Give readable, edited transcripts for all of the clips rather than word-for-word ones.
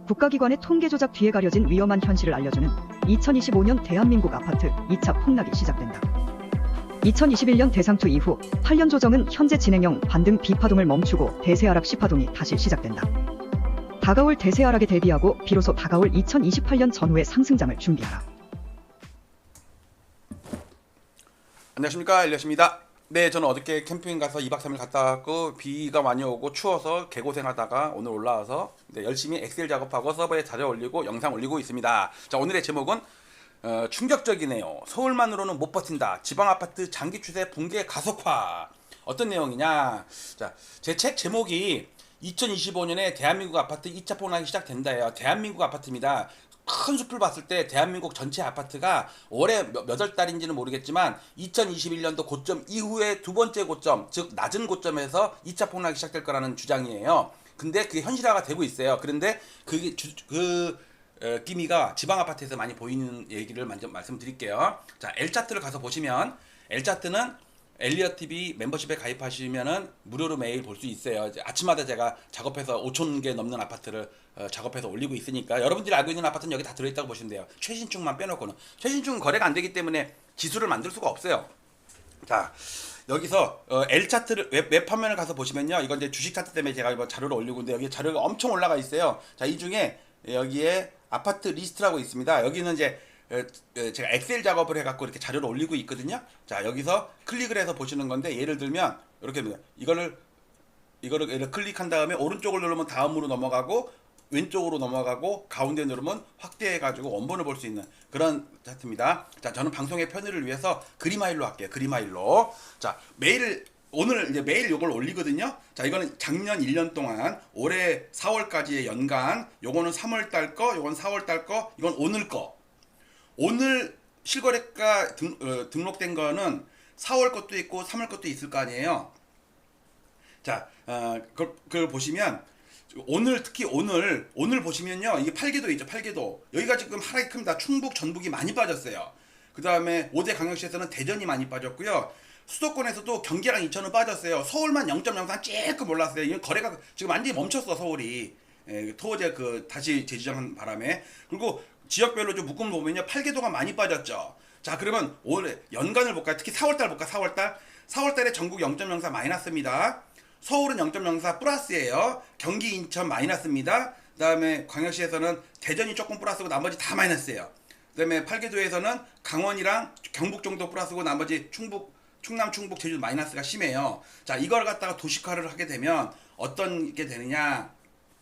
국가기관의 통계 조작 뒤에 가려진 위험한 현실을 알려주는 2025년 대한민국 아파트 2차 폭락이 시작된다. 2021년 대상투 이후 8년 조정은 현재 진행형 반등 비파동을 멈추고 대세 하락 시파동이 다시 시작된다. 다가올 대세 하락에 대비하고 비로소 다가올 2028년 전후의 상승장을 준비하라. 안녕하십니까, 엘리엇입니다. 네, 저는 어저께 캠핑 가서 2박 3일 갔다 왔고 비가 많이 오고 추워서 개고생하다가 오늘 올라와서 열심히 엑셀 작업하고 서버에 자료 올리고 영상 올리고 있습니다. 자, 오늘의 제목은 충격적이네요. 서울만으로는 못 버틴다. 지방아파트 장기 추세 붕괴 가속화. 어떤 내용이냐. 자, 제 책 제목이 2025년에 대한민국 아파트 2차 폭락이 시작된다예요. 대한민국 아파트입니다. 큰 숲을 봤을 때 대한민국 전체 아파트가 올해 몇 월 달인지는 모르겠지만 2021년도 고점 이후에 두 번째 고점, 즉 낮은 고점에서 2차 폭락이 시작될 거라는 주장이에요. 근데 그게 현실화가 되고 있어요. 그런데 그게 기미가 지방 아파트에서 많이 보이는 얘기를 먼저 말씀드릴게요. 자, L차트를 가서 보시면 L차트는 엘리엇TV 멤버십에 가입하시면은 무료로 매일 볼 수 있어요. 이제 아침마다 제가 작업해서 5,000개 넘는 아파트를 작업해서 올리고 있으니까 여러분들이 알고 있는 아파트는 여기 다 들어있다고 보시면 돼요. 최신축만 빼놓고는. 최신축은 거래가 안 되기 때문에 지수를 만들 수가 없어요. 자, 여기서 L차트를 웹 화면을 가서 보시면요. 이건 이제 주식 차트 때문에 제가 이번 자료를 올리고 있는데 여기 자료가 엄청 올라가 있어요. 자, 이 중에 여기에 아파트 리스트라고 있습니다. 여기는 이제 제가 엑셀 작업을 해갖고 이렇게 자료를 올리고 있거든요. 자, 여기서 클릭을 해서 보시는 건데 예를 들면 이렇게 이거를 클릭한 다음에 오른쪽을 누르면 다음으로 넘어가고 왼쪽으로 넘어가고 가운데 누르면 확대해가지고 원본을 볼 수 있는 그런 차트입니다. 자, 저는 방송의 편의를 위해서 그리마일로 할게요. 그리마일로. 자, 오늘 이제 매일 요걸 올리거든요. 자, 이거는 작년 1년 동안 올해 4월까지의 연간, 요거는 3월 달 거, 요건 4월 달 거, 이건 오늘 거. 오늘 실거래가 등록된 거는 4월 것도 있고 3월 것도 있을 거 아니에요. 자, 그걸 보시면 오늘 특히 오늘 보시면요. 이게 8개도 있죠. 8개도. 여기가 지금 하락이 큽니다. 충북, 전북이 많이 빠졌어요. 그 다음에 5대 강역시에서는 대전이 많이 빠졌고요. 수도권에서도 경기랑 인천은 빠졌어요. 서울만 0.03 조금 올랐어요. 이건 거래가 지금 완전히 멈췄어, 서울이. 토어제 다시 재지정한 바람에. 그리고 지역별로 좀 묶음 보면요. 8개도가 많이 빠졌죠. 자, 그러면 올해 연간을 볼까요? 특히 4월달 볼까? 4월달에 전국 0.04 마이너스입니다. 서울은 0.04 플러스예요. 경기, 인천 마이너스입니다. 그 다음에 광역시에서는 대전이 조금 플러스고 나머지 다 마이너스예요. 그 다음에 8개도에서는 강원이랑 경북 정도 플러스고 나머지 충남, 충북, 제주 마이너스가 심해요. 자, 이걸 갖다가 도식화를 하게 되면 어떤 게 되느냐.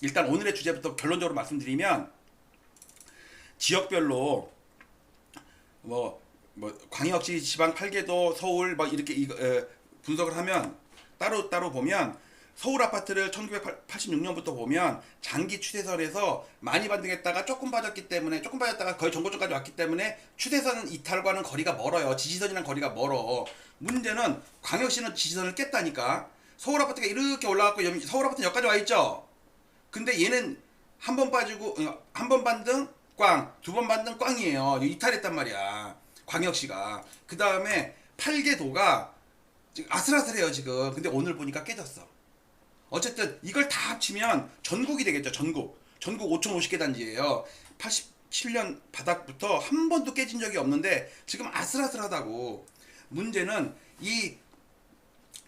일단 오늘의 주제부터 결론적으로 말씀드리면 지역별로 광역시, 지방 8개도, 서울 이렇게 분석을 하면 따로 보면 서울 아파트를 1986년부터 보면 장기 추세선에서 많이 반등했다가 조금 빠졌다가 거의 전고점까지 왔기 때문에 추세선 이탈과는 거리가 멀어요. 지지선이랑 거리가 멀어. 문제는 광역시는 지지선을 깼다니까. 서울 아파트가 이렇게 올라갔고 서울 아파트는 여기까지 와 있죠. 근데 얘는 한 번 빠지고 한 번 반등 꽝, 두 번 반등 꽝이에요. 이탈했단 말이야. 광역시가. 그 다음에 8개도가 지금 아슬아슬해요, 지금. 근데 오늘 보니까 깨졌어. 어쨌든 이걸 다 합치면 전국이 되겠죠, 전국. 전국 5,050개 단지예요. 87년 바닥부터 한 번도 깨진 적이 없는데 지금 아슬아슬하다고. 문제는 이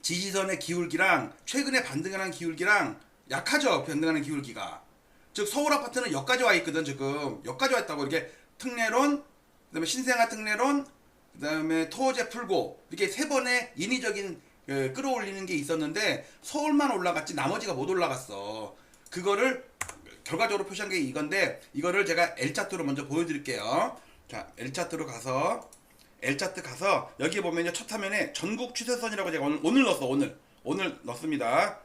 지지선의 기울기랑 최근에 반등하는 기울기랑 약하죠, 반등하는 기울기가. 즉 서울 아파트는 여기까지 와 있거든. 지금 여기까지 와 있다고. 이렇게 특례론, 그다음에 신생아 특례론, 그다음에 토어제 풀고 이렇게 세 번의 인위적인 끌어올리는 게 있었는데 서울만 올라갔지 나머지가 못 올라갔어. 그거를 결과적으로 표시한 게 이건데 이거를 제가 L차트로 먼저 보여드릴게요. 자, L차트 가서 여기 보면요, 첫 화면에 전국 추세선이라고 제가 오늘 넣었어. 오늘 넣습니다.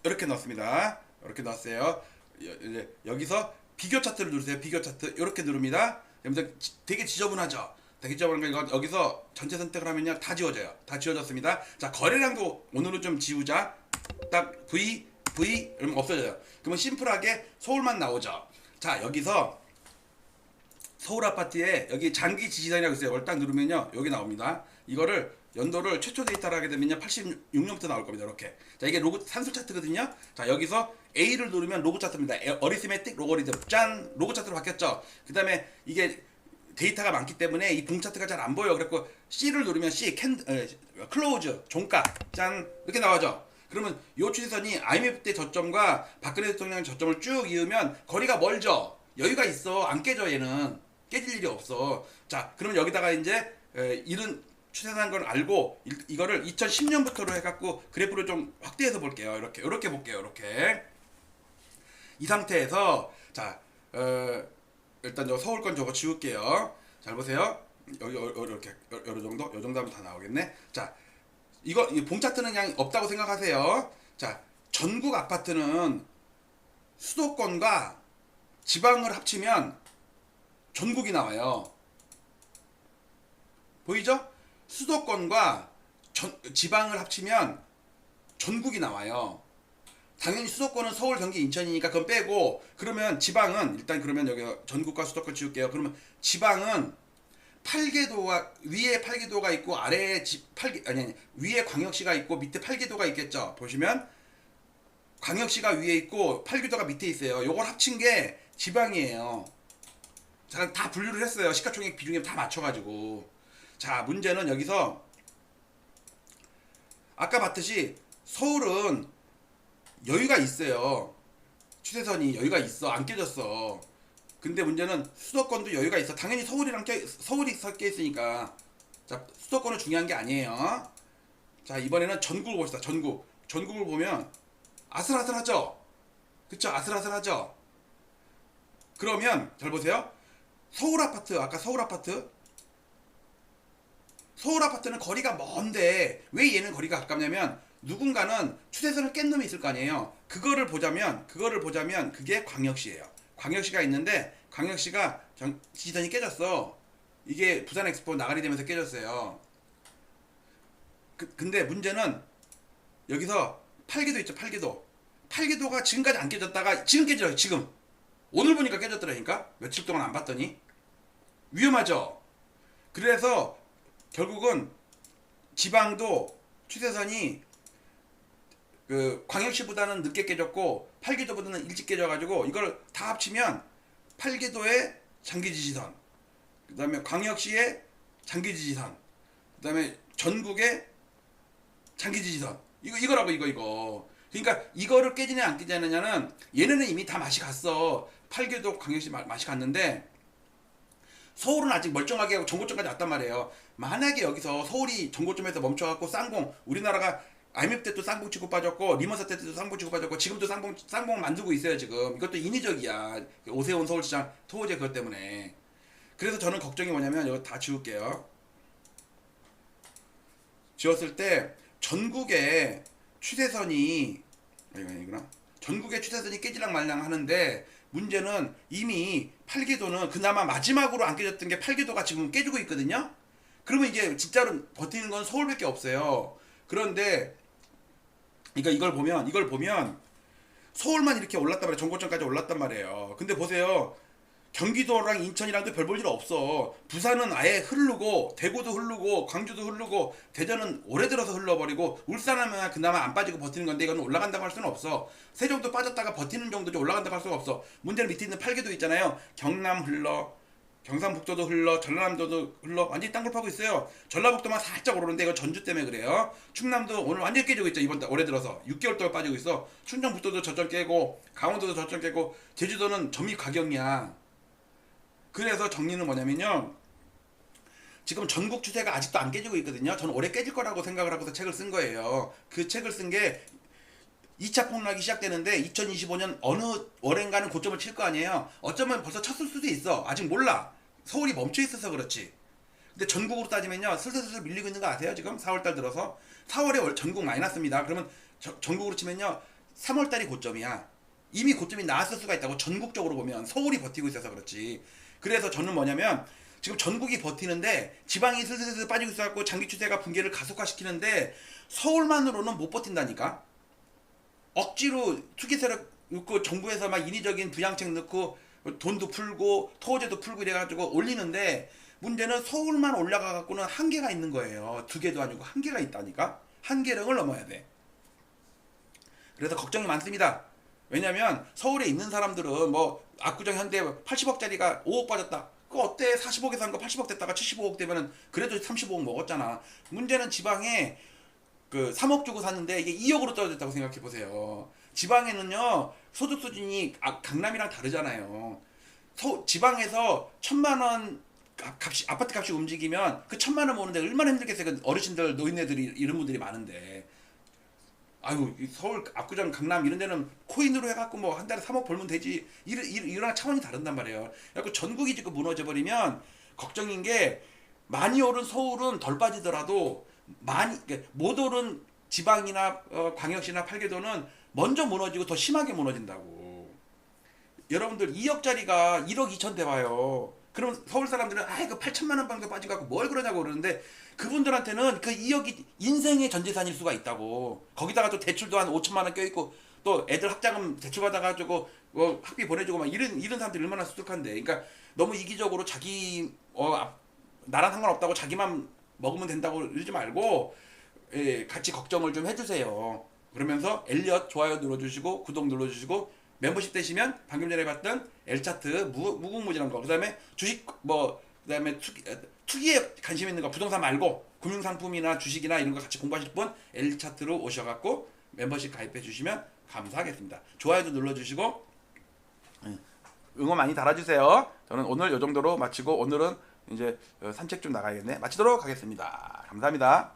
이렇게 넣습니다. 이렇게 넣었어요. 여기서 비교 차트를 누르세요. 비교 차트 이렇게 누릅니다. 되게 지저분하죠. 되게 지저분한 거 여기서 전체 선택을 하면요 다 지워져요. 다 지워졌습니다. 자, 거래량도 오늘은 좀 지우자. 딱 V 이러면 없어져요. 그러면 심플하게 서울만 나오죠. 자, 여기서 서울 아파트에 여기 장기 지지선이라고 있어요. 이걸 딱 누르면요 여기 나옵니다. 이거를 연도를 최초 데이터를 하게 되면요 86년부터 나올 겁니다. 이렇게. 자, 이게 로그 산술 차트거든요. 자, 여기서 A를 누르면 로그 차트입니다. 어리스메틱 로거리즘. 짠! 로그 차트로 바뀌었죠. 그다음에 이게 데이터가 많기 때문에 이 봉 차트가 잘 안 보여. 그래갖고 C를 누르면 C, 클로즈, 종가, 짠! 이렇게 나와죠. 그러면 요 추세선이 IMF 때 저점과 박근혜 대통령 저점을 쭉 이으면 거리가 멀죠. 여유가 있어. 안 깨져 얘는. 깨질 일이 없어. 자, 그러면 여기다가 이제 이런 추세라는 걸 알고 이거를 2010년부터로 해갖고 그래프를 좀 확대해서 볼게요. 이렇게 볼게요. 이렇게 이 상태에서 자 일단 저 서울 건 저거 지울게요. 잘 보세요. 여기 이렇게 어느 정도 요 정도 하면 다 나오겠네. 자, 이거 봉 차트는 그냥 없다고 생각하세요. 자, 전국 아파트는 수도권과 지방을 합치면 전국이 나와요. 보이죠? 수도권과 지방을 합치면 전국이 나와요. 당연히 수도권은 서울, 경기, 인천이니까 그건 빼고, 그러면 지방은 일단 그러면 여기 전국과 수도권 지울게요. 그러면 지방은 8개도가 위에 8개도가 있고 아래에 위에 광역시가 있고 밑에 8개도가 있겠죠. 보시면 광역시가 위에 있고 8개도가 밑에 있어요. 요걸 합친 게 지방이에요. 자, 다 분류를 했어요. 시가총액 비중에 다 맞춰가지고. 자, 문제는 여기서 아까 봤듯이 서울은 여유가 있어요. 추세선이 여유가 있어. 안 깨졌어. 근데 문제는 수도권도 여유가 있어. 당연히 서울이 섞여 있으니까. 자, 수도권은 중요한 게 아니에요. 자, 이번에는 전국을 봅시다. 전국을 보면 아슬아슬하죠? 그쵸? 아슬아슬하죠? 그러면 잘 보세요. 서울 아파트는 거리가 먼데 왜 얘는 거리가 가깝냐면 누군가는 추세선을 깬 놈이 있을 거 아니에요. 그거를 보자면 그게 광역시예요. 광역시가 있는데 광역시가 지지선이 깨졌어. 이게 부산 엑스포 나가리 되면서 깨졌어요. 근데 문제는 여기서 8개도 있죠. 8개도가 지금까지 안 깨졌다가 지금 깨져요. 지금 오늘 보니까 깨졌더라니까. 며칠 동안 안 봤더니 위험하죠. 그래서 결국은 지방도 추세선이 그 광역시보다는 늦게 깨졌고 8개도보다는 일찍 깨져가지고 이걸 다 합치면 8개도의 장기지지선, 그 다음에 광역시의 장기지지선, 그 다음에 전국의 장기지지선, 이거. 그러니까 이거를 깨지냐 안 깨지느냐는 얘네는 이미 다 맛이 갔어. 8개도 광역시 맛이 갔는데 서울은 아직 멀쩡하게 하고 전고점까지 왔단 말이에요. 만약에 여기서 서울이 전고점에서 멈춰갖고 쌍봉, 우리나라가 IMF 때도 쌍봉 치고 빠졌고 리먼 사태 때도 쌍봉 치고 빠졌고 지금도 쌍봉 만들고 있어요. 지금 이것도 인위적이야. 오세훈 서울시장 토호제 그것 때문에. 그래서 저는 걱정이 뭐냐면 이거 다 지울게요. 지웠을 때 전국의 추세선이 전국의 추세선이 깨지랑 말랑 하는데 문제는 이미 8개도는 그나마 마지막으로 안 깨졌던 게 8개도가 지금 깨지고 있거든요. 그러면 이제 진짜로 버티는 건 서울밖에 없어요. 그런데 그러니까 이걸 보면 서울만 이렇게 올랐단 말이에요. 전고점까지 올랐단 말이에요. 근데 보세요. 경기도랑 인천이랑도 별 볼 일 없어. 부산은 아예 흐르고 대구도 흐르고 광주도 흐르고 대전은 올해 들어서 흘러버리고 울산하면 그나마 안 빠지고 버티는 건데 이건 올라간다고 할 수는 없어. 세종도 빠졌다가 버티는 정도지 올라간다고 할 수가 없어. 문제는 밑에 있는 8개도 있잖아요. 경남 흘러, 경상북도도 흘러, 전라남도도 흘러 완전히 땅굴 파고 있어요. 전라북도만 살짝 오르는데 이거 전주 때문에 그래요. 충남도 오늘 완전히 깨지고 있죠. 이번 올해 들어서 6개월 동안 빠지고 있어. 충청북도도 저점 깨고 강원도도 저점 깨고 제주도는 점이 가격이야. 그래서 정리는 뭐냐면요. 지금 전국 추세가 아직도 안 깨지고 있거든요. 저는 올해 깨질 거라고 생각을 하고서 책을 쓴 거예요. 그 책을 쓴 게 2차 폭락이 시작되는데 2025년 어느 월인가는 고점을 칠 거 아니에요. 어쩌면 벌써 쳤을 수도 있어. 아직 몰라. 서울이 멈춰 있어서 그렇지. 근데 전국으로 따지면요. 슬슬 밀리고 있는 거 아세요? 지금 4월달 들어서 4월에 전국 많이 났습니다. 그러면 전국으로 치면요. 3월달이 고점이야. 이미 고점이 나왔을 수가 있다고. 전국적으로 보면 서울이 버티고 있어서 그렇지. 그래서 저는 뭐냐면 지금 전국이 버티는데 지방이 슬슬 빠지고 있어갖고 장기 추세가 붕괴를 가속화시키는데 서울만으로는 못 버틴다니까. 억지로 투기 세력 넣고 정부에서 막 인위적인 부양책 넣고 돈도 풀고 토호제도 풀고 이래가지고 올리는데 문제는 서울만 올라가 갖고는 한계가 있는 거예요. 2개도 아니고 한계가 있다니까. 한계령을 넘어야 돼. 그래서 걱정이 많습니다. 왜냐면 서울에 있는 사람들은 뭐 압구정 현대 80억짜리가 5억 빠졌다. 그거 어때? 40억에 산 거 80억 됐다가 75억 되면은 그래도 35억 먹었잖아. 문제는 지방에 그 3억 주고 샀는데 이게 2억으로 떨어졌다고 생각해 보세요. 지방에는요 소득 수준이 강남이랑 다르잖아요. 지방에서 1,000만 원 값이, 아파트 값이 움직이면 그 1,000만 원 모는데 얼마나 힘들겠어요. 그 어르신들, 노인네들이 이런 분들이 많은데. 아유, 이 서울 압구정 강남 이런 데는 코인으로 해갖고 뭐 한 달에 3억 벌면 되지. 이런 차원이 다른단 말이에요. 그래갖고 전국이 지금 무너져 버리면 걱정인 게 많이 오른 서울은 덜 빠지더라도 그러니까 못 오른 지방이나 광역시나 팔계도는 먼저 무너지고 더 심하게 무너진다고. 여러분들 2억짜리가 1억 2천 돼봐요. 그럼 서울 사람들은 그 8천만 원 방도 빠진 거 갖고 뭘 그러냐고 그러는데 그분들한테는 그 2억이 인생의 전 재산일 수가 있다고. 거기다가 또 대출도 한 5천만 원 껴있고 또 애들 학자금 대출 받아가지고 학비 보내주고 막 이런 사람들이 얼마나 수특한데. 그러니까 너무 이기적으로 자기 나랑 상관없다고 자기만 먹으면 된다고 이러지 말고 같이 걱정을 좀 해주세요. 그러면서 엘리엇 좋아요 눌러주시고 구독 눌러주시고 멤버십 되시면 방금 전에 봤던 L차트 무궁무진한 거, 그 다음에 주식 그 다음에 투기에 관심 있는 거, 부동산 말고 금융상품이나 주식이나 이런 거 같이 공부하실 분 L차트로 오셔갖고 멤버십 가입해 주시면 감사하겠습니다. 좋아요도 눌러주시고 응원 많이 달아주세요. 저는 오늘 이 정도로 마치고 오늘은 이제 산책 좀 나가야겠네. 마치도록 하겠습니다. 감사합니다.